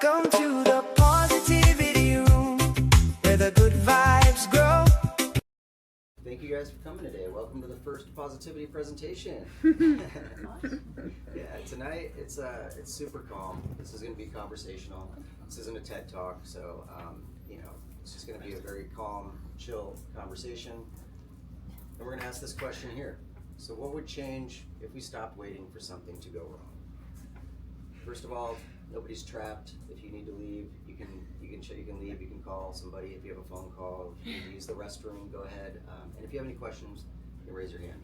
Welcome to the Positivity Room, where the good vibes grow. Thank you guys for coming today. Welcome to the first Pawsitivity presentation. Yeah, tonight it's super calm. This is going to be conversational. This isn't a TED Talk, so it's just going to be a very calm, chill conversation. And we're going to ask this question here. So what would change if we stopped waiting for something to go wrong? First of all, nobody's trapped. If you need to leave, you can leave. You can call somebody. If you have a phone call, if you need to use the restroom, go ahead. And if you have any questions, you can raise your hand.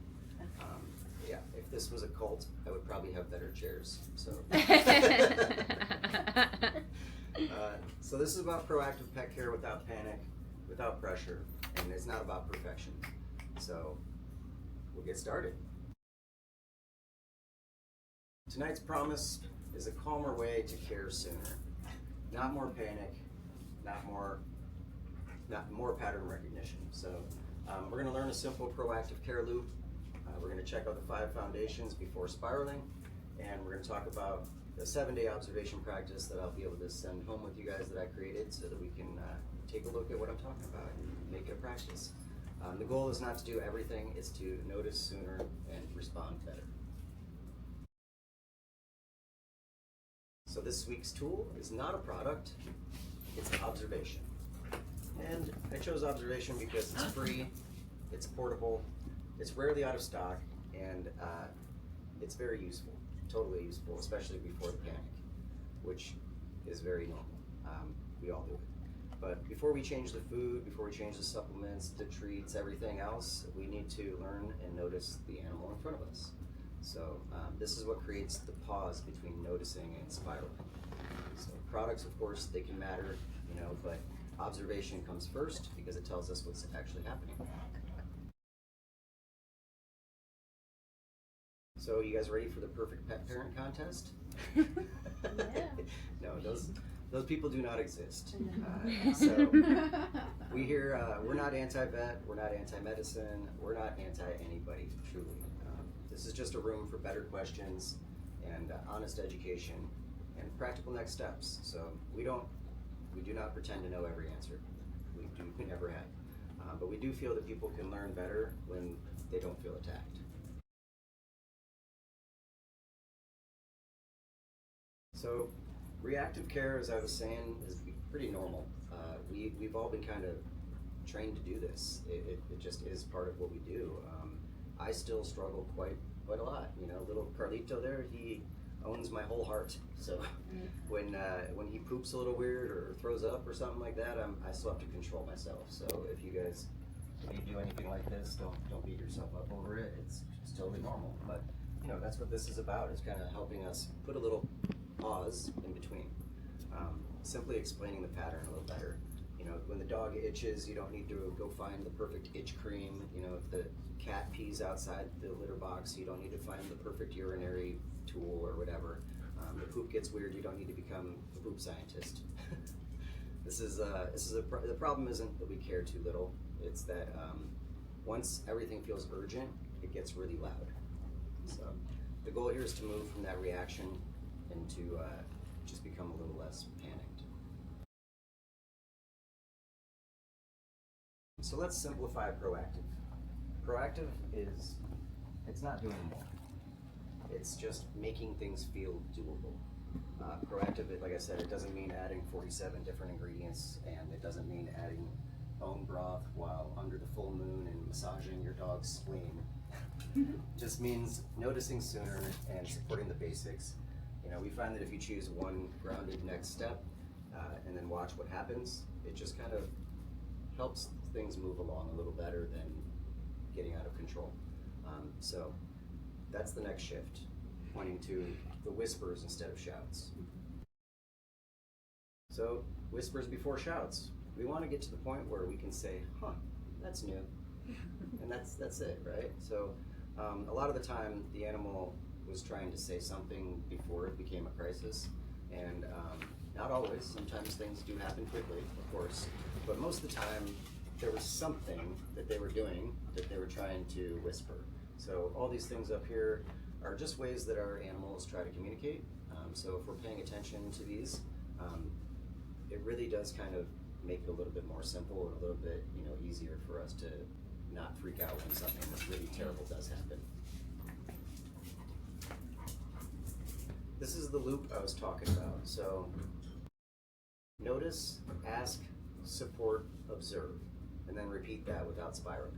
Yeah, if this was a cult, I would probably have better chairs. So, so this is about proactive pet care without panic, without pressure, and it's not about perfection. So we'll get started. Tonight's promise is a calmer way to care sooner. Not more panic, not more pattern recognition. So we're going to learn a simple proactive care loop. We're going to check out the 5 foundations before spiraling, and we're going to talk about the 7-day observation practice that I'll be able to send home with you guys that I created so that we can take a look at what I'm talking about and make it a practice. The goal is not to do everything, it's to notice sooner and respond better. So this week's tool is not a product, it's observation. And I chose observation because it's free, it's portable, it's rarely out of stock, and it's very useful, totally useful, especially before the panic, which is very normal. We all do it. But before we change the food, before we change the supplements, the treats, everything else, we need to learn and notice the animal in front of us. So this is what creates the pause between noticing and spiraling. So products, of course, they can matter, but observation comes first because it tells us what's actually happening. So you guys ready for the perfect pet parent contest? Yeah. No, those people do not exist. So we hear we're not anti-vet, we're not anti-medicine, we're not anti-anybody, truly. This is just a room for better questions and honest education and practical next steps. So we do not pretend to know every answer. We never have. But we do feel that people can learn better when they don't feel attacked. So reactive care, as I was saying, is pretty normal. We've all been kind of trained to do this. It just is part of what we do. I still struggle quite a lot. Little Carlito there, he owns my whole heart. So when he poops a little weird or throws up or something like that, I still have to control myself. So if you guys do anything like this, don't beat yourself up over it. It's totally normal. But that's what this is about. It's kind of helping us put a little pause in between. Simply explaining the pattern a little better. When the dog itches, you don't need to go find the perfect itch cream. If the cat pees outside the litter box, you don't need to find the perfect urinary tool or whatever. The poop gets weird, you don't need to become a poop scientist. The problem isn't that we care too little. It's that once everything feels urgent, it gets really loud. So the goal here is to move from that reaction and to just become a little less panicked. So let's simplify proactive. Proactive it's not doing more. It's just making things feel doable. Proactive, like I said, it doesn't mean adding 47 different ingredients, and it doesn't mean adding bone broth while under the full moon and massaging your dog's spleen. Just means noticing sooner and supporting the basics. We find that if you choose one grounded next step and then watch what happens, it just kind of helps things move along a little better than getting out of control. So that's the next shift, pointing to the whispers instead of shouts. So whispers before shouts. We want to get to the point where we can say, that's new. And that's it, right? So a lot of the time the animal was trying to say something before it became a crisis, and not always. Sometimes things do happen quickly, of course, but most of the time there was something that they were doing that they were trying to whisper. So all these things up here are just ways that our animals try to communicate. So if we're paying attention to these, it really does kind of make it a little bit more simple and a little bit, easier for us to not freak out when something really terrible does happen. This is the loop I was talking about. So notice, ask, support, observe, and then repeat that without spiraling.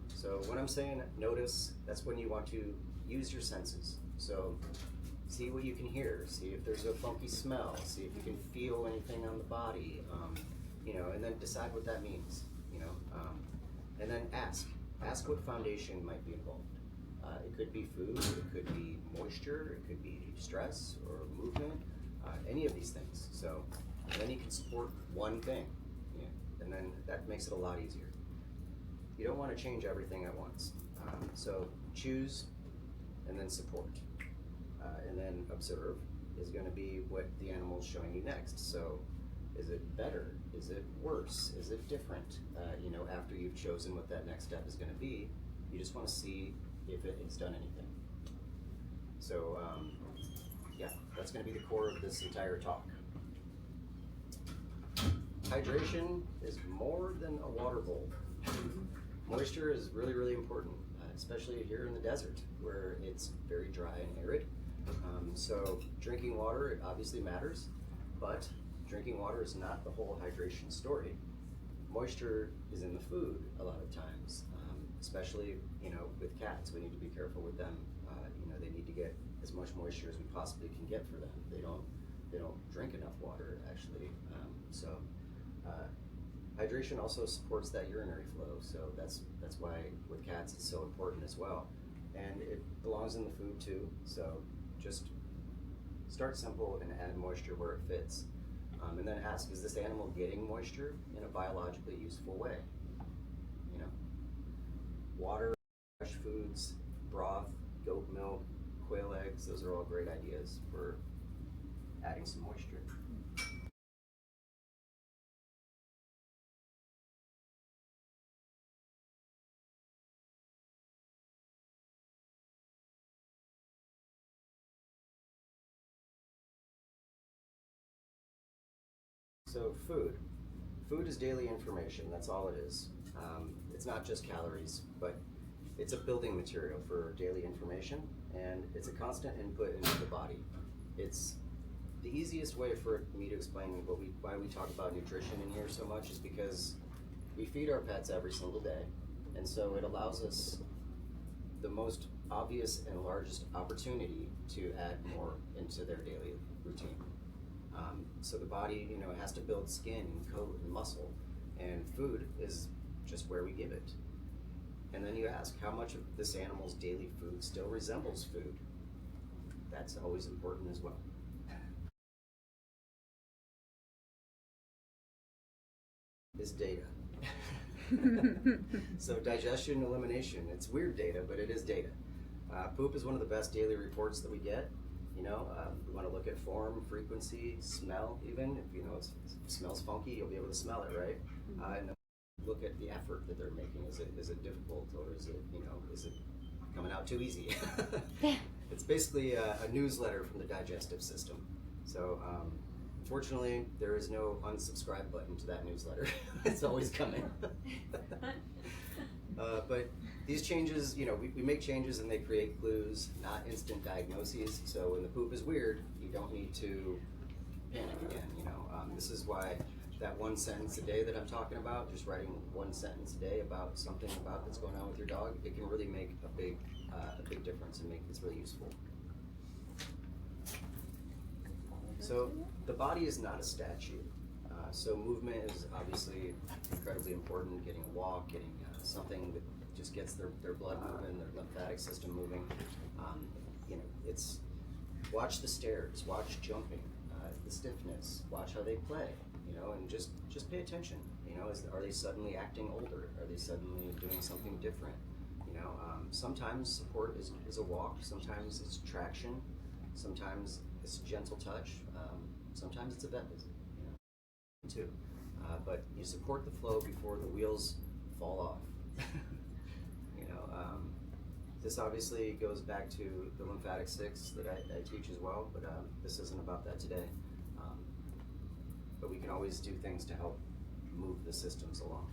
So when I'm saying notice, that's when you want to use your senses. So see what you can hear, see if there's a funky smell, see if you can feel anything on the body, and then decide what that means, and then ask what foundation might be involved. It could be food, it could be moisture, it could be stress or movement, any of these things. So then you can support one thing, and then that makes it a lot easier. You don't want to change everything at once. So choose and then support. And then observe is going to be what the animal is showing you next. So is it better? Is it worse? Is it different? After you've chosen what that next step is going to be, you just want to see if it has done anything. So that's going to be the core of this entire talk. Hydration is more than a water bowl. Moisture is really, really important, especially here in the desert where it's very dry and arid. So drinking water, it obviously matters, but drinking water is not the whole hydration story. Moisture is in the food a lot of times, especially with cats. We need to be careful with them. They need to get as much moisture as we possibly can get for them. They don't drink enough water actually. Hydration also supports that urinary flow. So that's why with cats it's so important as well. And it belongs in the food too. So just start simple and add moisture where it fits. And then ask, is this animal getting moisture in a biologically useful way? Water, fresh foods, broth, goat milk, quail eggs, those are all great ideas for adding some moisture. So food. Food is daily information, that's all it is. It's not just calories, but it's a building material for daily information, and it's a constant input into the body. It's the easiest way for me to explain why we talk about nutrition in here so much is because we feed our pets every single day, and so it allows us the most obvious and largest opportunity to add more into their daily routine. So the body, has to build skin and coat and muscle, and food is just where we give it. And then you ask how much of this animal's daily food still resembles food. That's always important as well. Is data. So digestion, elimination, it's weird data, but it is data. Poop is one of the best daily reports that we get. We want to look at form, frequency, smell even. If it smells funky, you'll be able to smell it, right? And then look at the effort that they're making. Is it difficult, or is it coming out too easy? It's basically a newsletter from the digestive system. So fortunately, there is no unsubscribe button to that newsletter. It's always coming. But these changes, we make changes and they create clues, not instant diagnoses. So when the poop is weird, you don't need to panic again. This is why that one sentence a day that I'm talking about, just writing one sentence a day about something that's going on with your dog, it can really make a big difference and it's really useful. So the body is not a statue. So movement is obviously incredibly important. Getting a walk, getting something that just gets their blood moving, their lymphatic system moving. It's watch the stairs, watch jumping, the stiffness, watch how they play, and just pay attention. Are they suddenly acting older? Are they suddenly doing something different? Sometimes support is a walk, sometimes it's traction, sometimes it's gentle touch, sometimes it's a vet visit, too. But you support the flow before the wheels fall off. This obviously goes back to the lymphatic 6 that I teach as well, but this isn't about that today. always do things to help move the systems along.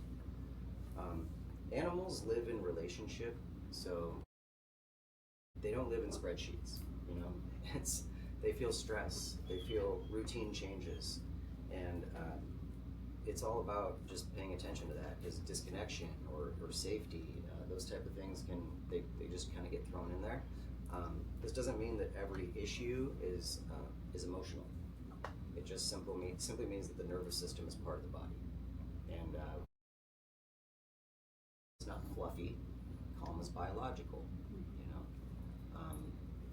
Animals live in relationship, so they don't live in spreadsheets. You know, they feel stress, they feel routine changes, and it's all about just paying attention to that, because disconnection or safety, those type of things they just kind of get thrown in there. This doesn't mean that every issue is emotional. It just simply means that the nervous system is part of the body, and it's not fluffy. Calm is biological, you know.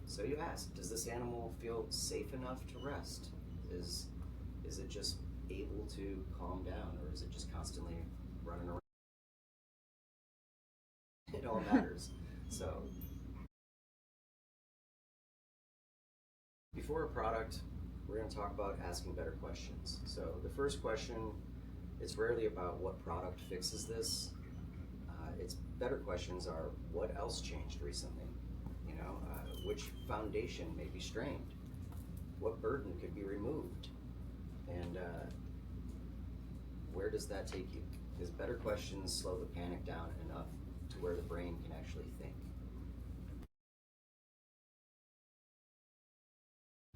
So you ask, does this animal feel safe enough to rest? Is it just able to calm down, or is it just constantly running around? It all matters. So before a product, we're going to talk about asking better questions. So the first question, it's rarely about what product fixes this. Its better questions are, what else changed recently? You know, which foundation may be strained? What burden could be removed? And where does that take you? Because better questions slow the panic down enough to where the brain can actually think.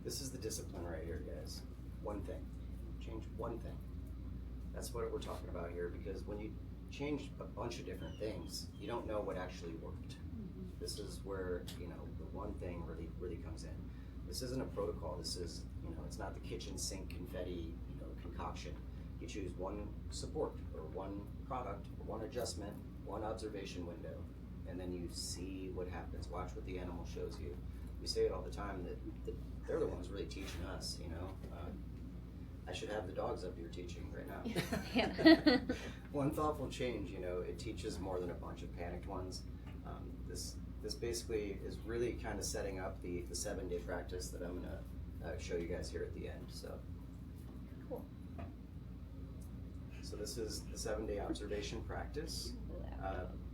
This is the discipline right here, guys. One thing. Change one thing. That's what we're talking about here, because when you change a bunch of different things, you don't know what actually worked. This is where, you know, the one thing really comes in. This isn't a protocol. This is, you know, it's not the kitchen sink confetti, you know, concoction. You choose one support or one product or one adjustment, one observation window, and then you see what happens. Watch what the animal shows you. We say it all the time that they're the ones really teaching us, you know. I should have the dogs up here teaching right now. Yeah. One thoughtful change, you know, it teaches more than a bunch of panicked ones. This basically is really kind of setting up the 7-day practice that I'm going to show you guys here at the end. So, Cool. So this is the 7-day observation practice.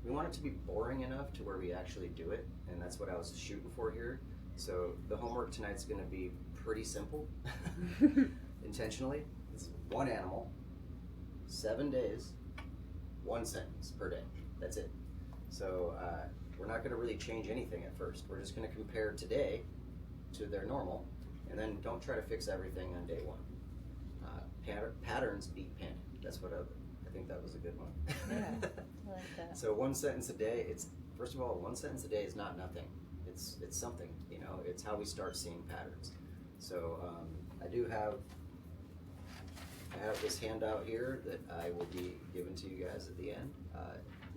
We want it to be boring enough to where we actually do it, and that's what I was shooting for here. So the homework tonight's going to be pretty simple, intentionally. It's one animal, 7 days, one sentence per day. That's it. So we're not going to really change anything at first. We're just going to compare today to their normal, and then don't try to fix everything on day one. Patterns beat panic. That's what I think that was a good one. Yeah, I like that. So one sentence a day. It's, first of all, one sentence a day is not nothing. It's something. You know, it's how we start seeing patterns. So I have this handout here that I will be giving to you guys at the end,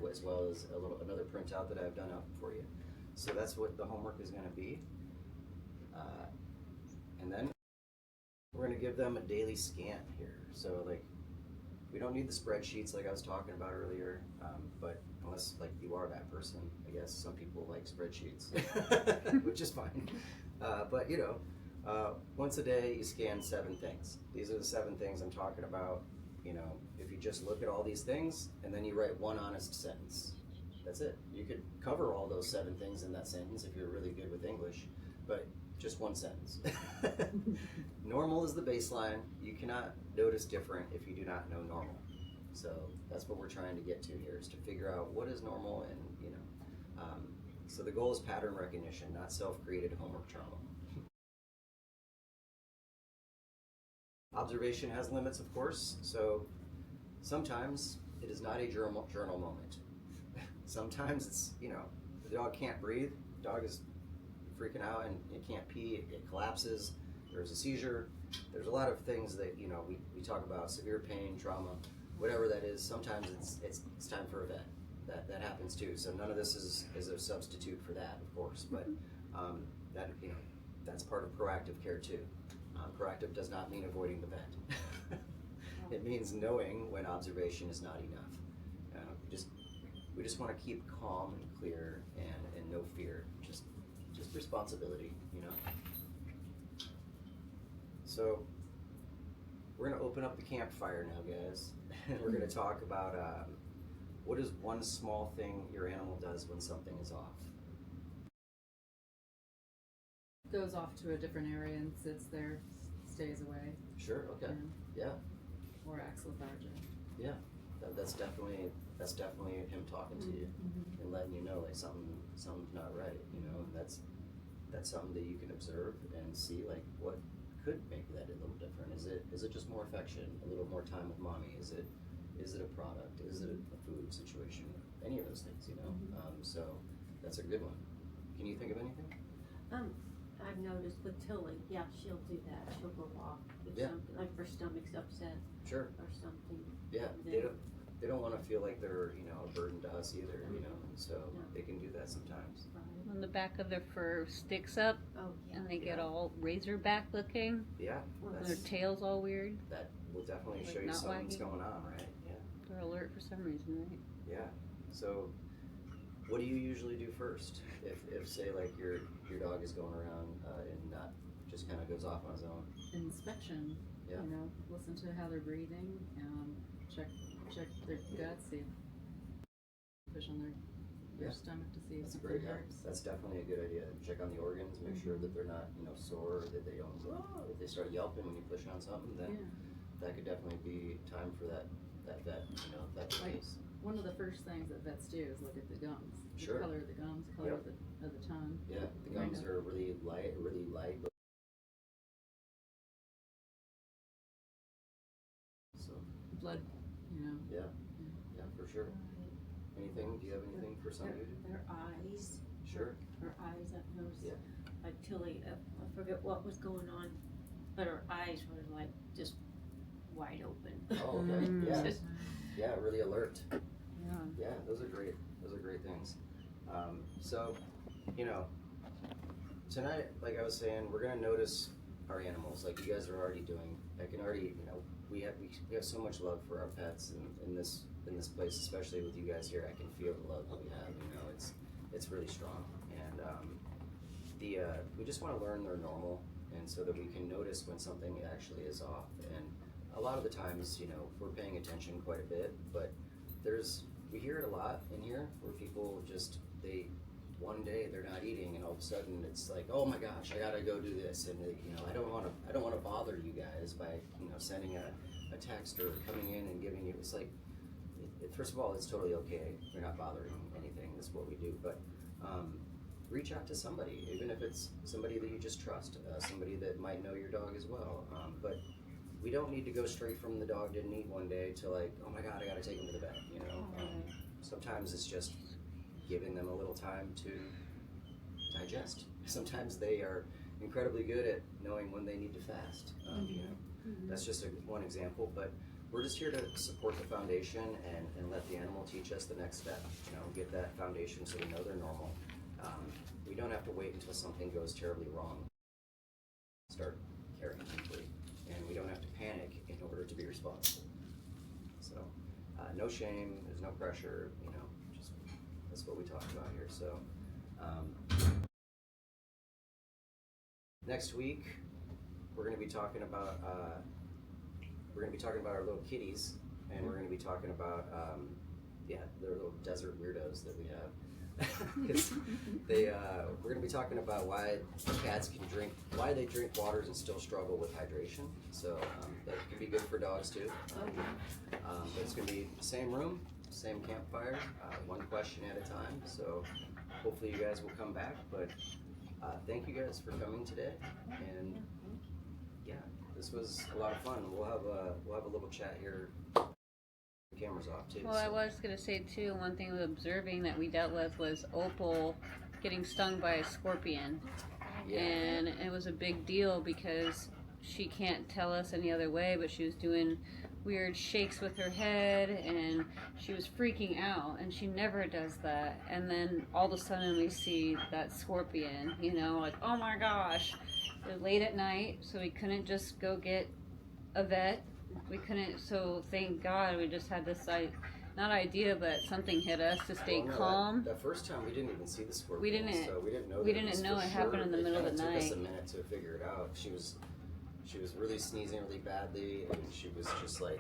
as well as another printout that I've done up for you. So that's what the homework is going to be. And then we're going to give them a daily scan here. So like, we don't need the spreadsheets like I was talking about earlier, but unless like you are that person, I guess some people like spreadsheets, which is fine. But you know, once a day you scan 7 things. These are the 7 things I'm talking about. You know, if you just look at all these things and then you write one honest sentence, that's it. You could cover all those 7 things in that sentence if you're really good with English, but just one sentence. Normal is the baseline. You cannot notice different if you do not know normal. So that's what we're trying to get to here, is to figure out what is normal, and you know. So the goal is pattern recognition, not self-created homework trauma. Observation has limits, of course. So sometimes it is not a journal moment. Sometimes it's, you know, the dog can't breathe. The dog is freaking out and it can't pee, it collapses, there's a seizure. There's a lot of things that, you know, we talk about, severe pain, trauma, whatever that is. Sometimes it's time for a vet. That happens too. So none of this is a substitute for that, of course, but that, you know, that's part of proactive care too. Proactive does not mean avoiding the vet. It means knowing when observation is not enough. We just want to keep calm and clear and no fear. Just responsibility, you know. So we're going to open up the campfire now, guys. And we're going to talk about what is one small thing your animal does when something is off. Goes off to a different area and sits there, stays away. Sure. Okay. Yeah. or acts lethargic. Yeah, that's definitely him talking to you and letting you know like something's not right. You know, and that's something that you can observe and see like what could make that a little different. Is it just more affection, a little more time with mommy? Is it a product? Is it a food situation? Any of those things, you know. So that's a good one. Can you think of anything? I've noticed with Tilly, yeah, she'll do that. She'll go off with Yeah. something, like her stomach's upset Sure. or something. Yeah, Then- they don't want to feel like they're a burden to us either, you know. So No. they can do that sometimes. Right. When the back of their fur sticks up Oh, yeah. and they get Yeah. all razorback looking, Yeah, Well, and that's, their tail's all weird. that will definitely Like show you not something's wagging. going on, right? Yeah. They're alert for some reason, right? Yeah. So, what do you usually do first? If say like your dog is going around and not just kind of goes off on his own. Inspection, Yeah. you know, listen to how they're breathing, check their guts, see, push on their Yeah. stomach to see if That's something great. hurts. That's definitely a good idea. Check on the organs, make sure that they're not sore, that they don't. If they start yelping when you push on something, then Yeah. that could definitely be time for that vet. You know, vet Like, case. one of the first things that vets do is look at the gums. Sure. The color of the gums, the color Yep. of the tongue. Yeah, the gums are really light. So Blood, you know. yeah, for sure. Anything? Do you have anything for some of you? Their eyes, Sure. her eyes, I've noticed. Yeah. Like Tilly, I forget what was going on, but her eyes were like just wide open. Oh, okay. Yeah. Just- Yeah, really alert. Yeah. Yeah, those are great. Those are great things. So, you know, tonight, like I was saying, we're gonna notice our animals, like you guys are already doing. I can already, you know, we have so much love for our pets in this place, especially with you guys here. I can feel the love that we have. You know, it's really strong, and we just want to learn their normal, and so that we can notice when something actually is off. And a lot of the times, you know, we're paying attention quite a bit, but we hear it a lot in here where people just one day they're not eating and all of a sudden it's like, oh my gosh, I gotta go do this, and you know, I don't want to bother you guys by sending a text or coming in and giving you. It's like, first of all, it's totally okay. We're not bothering anything. That's what we do, but reach out to somebody, even if it's somebody that you just trust, somebody that might know your dog as well. But we don't need to go straight from the dog didn't eat one day to like, oh my god, I gotta take him to the vet. You know, sometimes it's just giving them a little time to digest. Sometimes they are incredibly good at knowing when they need to fast. You know, that's just one example, but we're just here to support the foundation and let the animal teach us the next step. You know, get that foundation so we know they're normal. We don't have to wait until something goes terribly wrong. Start caring deeply, and we don't have to panic in order to be responsible. So, no shame. There's no pressure. You know, just that's what we talk about here. So, next week we're going to be talking about our little kitties, and we're going to be talking about their little desert weirdos that we have. We're going to be talking about why cats why they drink waters and still struggle with hydration. So that can be good for dogs too. But it's going to be the same room, same campfire, one question at a time. So hopefully you guys will come back. But thank you guys for coming today, and yeah, this was a lot of fun. We'll have a little chat here. The camera's off too. Well, I was going to say too, one thing with observing that we dealt with was Opal getting stung by a scorpion. Yeah. And it was a big deal because she can't tell us any other way, but she was doing weird shakes with her head and she was freaking out, and she never does that. And then all of a sudden we see that scorpion, you know, like, oh my gosh. It was late at night, so we couldn't just go get a vet. We couldn't, so thank God we just had this, not idea, but something hit us to stay calm. That first time we didn't even see the scorpion. We didn't- So we didn't know. we that didn't was know for it happened in the middle of the It took us a night. minute to figure it out. She was really sneezing really badly, and she was just like,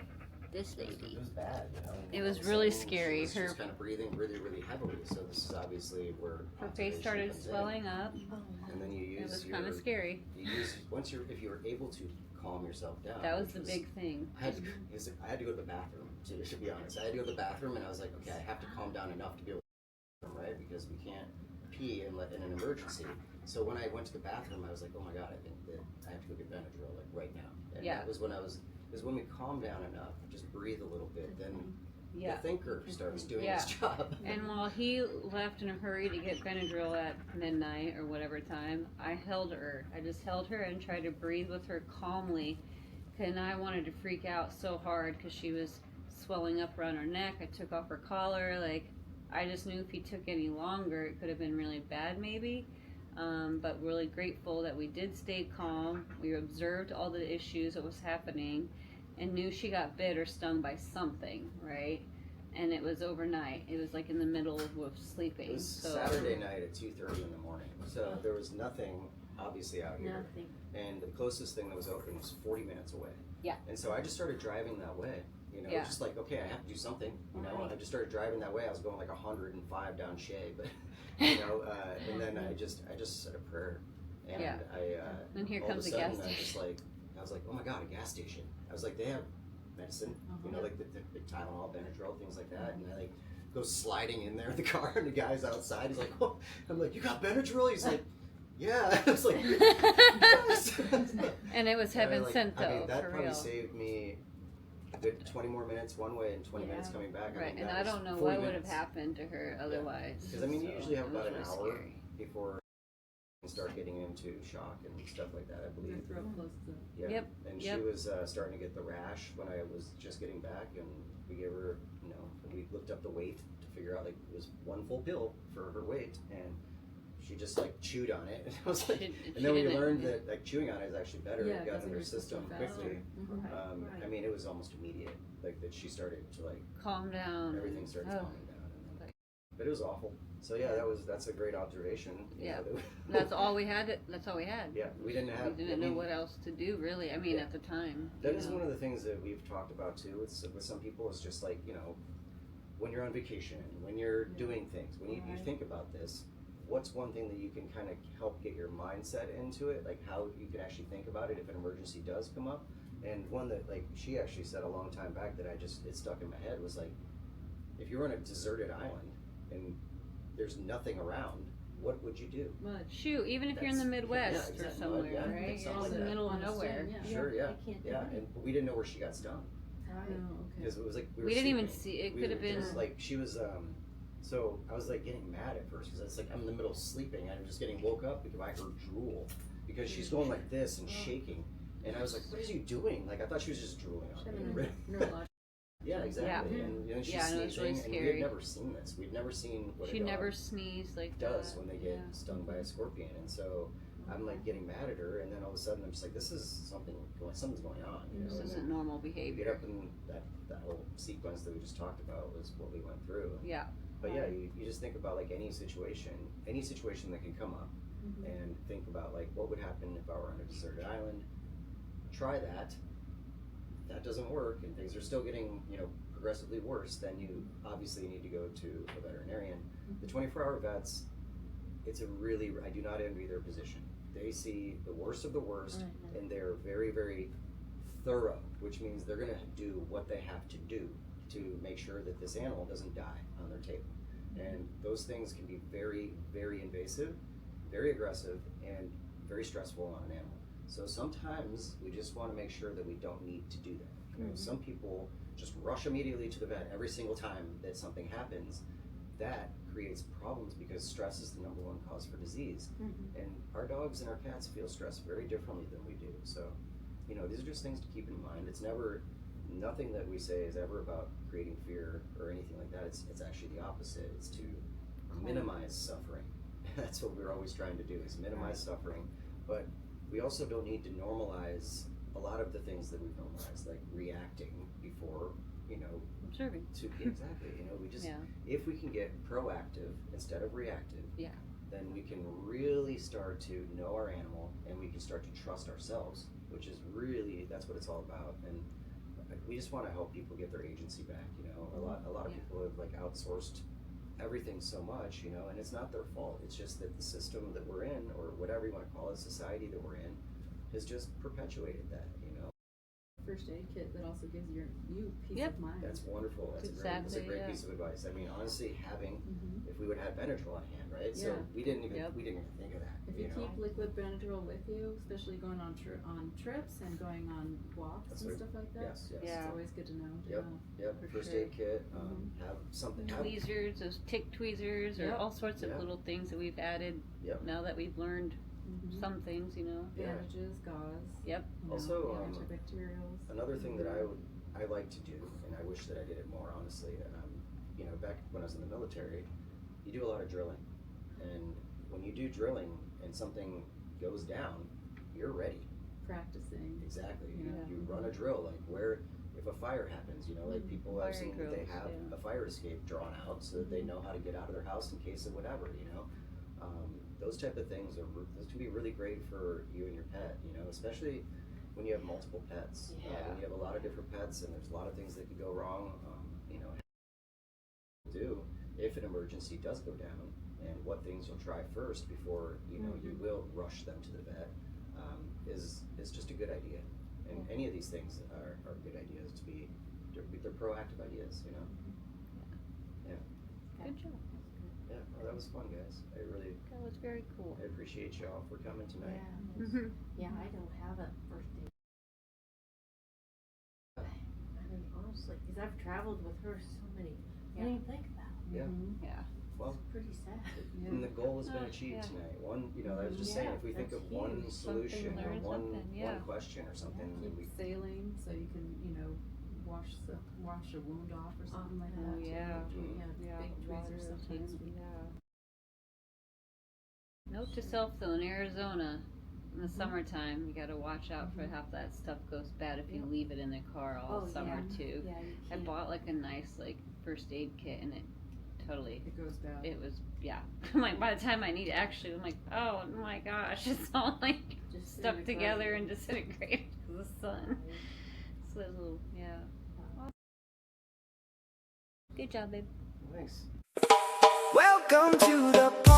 This it lady. was bad, you know. It And was all of a really sudden, scary. She was Her- just kind of breathing really, really heavily. So this is obviously where Her face observation started comes in. swelling up. And then you It use was kind of scary. if you're able to calm yourself down. That was which the big thing. I had to go to the bathroom, to be honest. I had to go to the bathroom, and I was like, okay, I have to calm down enough to be able to right? Because we can't pee in an emergency. So when I went to the bathroom, I was like, oh my God, I think that I have to go get Benadryl, like right now. And Yeah. that was when we calm down enough, just breathe a little bit, then Yeah. the thinker starts doing Yeah. its job. And while he left in a hurry to get Benadryl at midnight or whatever time, I held her. I just held her and tried to breathe with her calmly. And I wanted to freak out so hard because she was swelling up around her neck. I took off her collar. Like, I just knew if he took any longer, it could have been really bad maybe. But really grateful that we did stay calm. We observed all the issues that was happening and knew she got bit or stung by something, right? And it was overnight. It was like in the middle of sleeping. It was So Saturday night at 2:30 in the morning. So there was nothing obviously out here. Nothing. And the closest thing that was open was 40 minutes away. Yeah. And so I just started driving that way. You know, Yeah. just like, okay, I have to do something. You know, and I just started driving that way. I was going like 105 down Shea, but you know, and then I just said a prayer, and Yeah. And here all comes of a a gas sudden, station. I was like, oh my God, a gas station. I was like, they have medicine, you know, like the Tylenol, Benadryl, things like that, and I like go sliding in there in the car, and the guy's outside. He's like, oh, I'm like, you got Benadryl? He's like, yeah. I was like, yes. And it was heaven like, sent though, I mean, that for probably real. saved me a good 20 more minutes one way and 20 minutes coming back. Right, mean, and that I was don't know 40 what would have minutes. happened to her otherwise. Because I mean, you So usually have it was about an really hour scary. before you start getting into shock and stuff like that, I Your believe. throat closes up. Yeah. Yep, And yep. she was starting to get the rash when I was just getting back, and we gave her, you know, we looked up the weight to figure out, like, it was one full pill for her weight, and she just like chewed on it, and I was like, and then we learned that like chewing on it is actually better. Yeah, It got because in in her your system system quickly. faster. Right. I mean, it was almost immediate, like that she started to like Calm down. everything started Oh. calming down, and then, but it was awful. So yeah, that's a great observation. you Yeah. know, that That's all we had. That's all we had. Yeah, we didn't have. We didn't know what else to do, really. I mean, Yeah. at the time. That you is know. one of the things that we've talked about too with some people. Is just like, you know, when you're on vacation, when you're doing things, when you think about this, what's one thing that you can kind of help get your mindset into it, like how you can actually think about it if an emergency does come up. And one that like she actually said a long time back that it stuck in my head was like, if you're on a deserted island and there's nothing around, what would you do? Mud. Shoot, even if you're in the That's- Midwest yeah, or exactly. somewhere, Yeah, right? You're something in like the that. middle of On the nowhere. stream, yeah. Sure, yeah, You can't do yeah, it. and we didn't know where she got stung Right. Oh, okay. because it was like we were We didn't even sleeping. see. It We could have were been. just, like she was. So I was like getting mad at first because it's like I'm in the middle of sleeping. I'm just getting woke up because I heard drool because she's going like this and shaking, and I was like, "What is you doing?" Like I thought she was just drooling on me. Neurological. Yeah, exactly. Yeah. And you know, she's Yeah, no, it's sneezing, really and we had scary. never seen this. We'd never seen what She a dog never sneezed like does that. when they get Yeah. stung by a scorpion, and so I'm like getting mad at her, and then all of a sudden I'm just like, "This is something's going on." You know? This And isn't then normal we get behavior. up in that whole sequence that we just talked about was what we went through. Yeah. But yeah, you just think about like any situation that can come up, and think about like what would happen if I were on a deserted island. Try that. If that doesn't work, and things are still getting progressively worse, then you obviously need to go to a veterinarian. The 24-hour vets, I do not envy their position. They see the worst of the worst, and they're very, very thorough, which means they're going to do what they have to do to make sure that this animal doesn't die on their table. And those things can be very, very invasive, very aggressive, and very stressful on an animal. So sometimes we just want to make sure that we don't need to do that. You know, some people just rush immediately to the vet every single time that something happens. That creates problems because stress is the number one cause for disease. And our dogs and our cats feel stress very differently than we do. So, these are just things to keep in mind. It's nothing that we say is ever about creating fear or anything like that. It's actually the opposite. It's to minimize suffering. That's what we're always trying to do, is minimize suffering. But we also don't need to normalize a lot of the things that we've normalized, like reacting before, Observing. Exactly. We just, if we can get proactive instead of reactive, then we can really start to know our animal, and we can start to trust ourselves, which is really, that's what it's all about. And we just want to help people get their agency back. A lot of people have like outsourced everything so much, and it's not their fault. It's just that the system that we're in, or whatever you want to call it, society that we're in, has just perpetuated that. first aid kit that also gives you peace Yep. of mind. That's wonderful. That's Exactly, a great yeah. piece of advice. I mean, honestly, having Mhm. if we would have Benadryl on hand, right? So Yeah. we didn't even Yep. think of that. If you know? keep liquid Benadryl with you, especially going on trips and going on walks That's and right. stuff like that, Yes, yes. Yeah. it's always good to know. Yep. Yep. For First sure. aid kit. Have something. Have, Tweezers, those tick tweezers, or Yep. all sorts of Yeah. little things that we've added Yep. now that we've learned Mhm. some things, you know. Yeah. Bandages, gauze. Yep. You know, Also, antibacterials. Another thing that I like to do, and I wish that I did it more, honestly. You know, back when I was in the military, you do a lot of drilling, and when you do drilling and something goes down, you're ready. Practicing. Exactly. Yeah. You run a drill, like where if a fire happens, you know, like people I've Fire seen that they drills, have yeah. a fire escape drawn out so that they know how to get out of their house in case of whatever, you know. Those type of things those can be really great for you and your pet, you know, especially when you have multiple pets. When you have a lot of different pets and there's a lot of things that could go wrong, you know, do if an emergency does go down, and what things you'll try first before you know you will rush them to the vet is just a good idea. And any of these things are good ideas to be. They're proactive ideas, you know. Yeah. Good job. Yeah. Well, that was fun, guys. That was very cool. I appreciate y'all for coming tonight. Mhm. Yeah, I don't have a first aid. I mean, honestly, because I've traveled with her so many. I didn't even think about it. Yeah. Mhm. Yeah. Well, It's pretty sad. and the goal has been Oh, achieved yeah. tonight. One, you know, I was just saying, if we think that's of one huge. solution or learn one something, yeah. one question or something, then we Keep sailing so you can, you know, wash a wound off or something like Oh, that. too. yeah. Yeah, big tweezers sometimes. Note to self though, in Arizona, in the summertime, you gotta watch out for half that stuff goes bad if you Yep. leave it in the car all summer too. Yeah, you I can't. bought like a nice like first aid kit and it totally, It goes bad. it was, yeah. I'm like, by the time I need it, actually, I'm like, oh my gosh, it's all like Just stuck together and disintegrated. disintegrated because of the sun. So there's a little, yeah. Good job, babe. nice. Welcome to the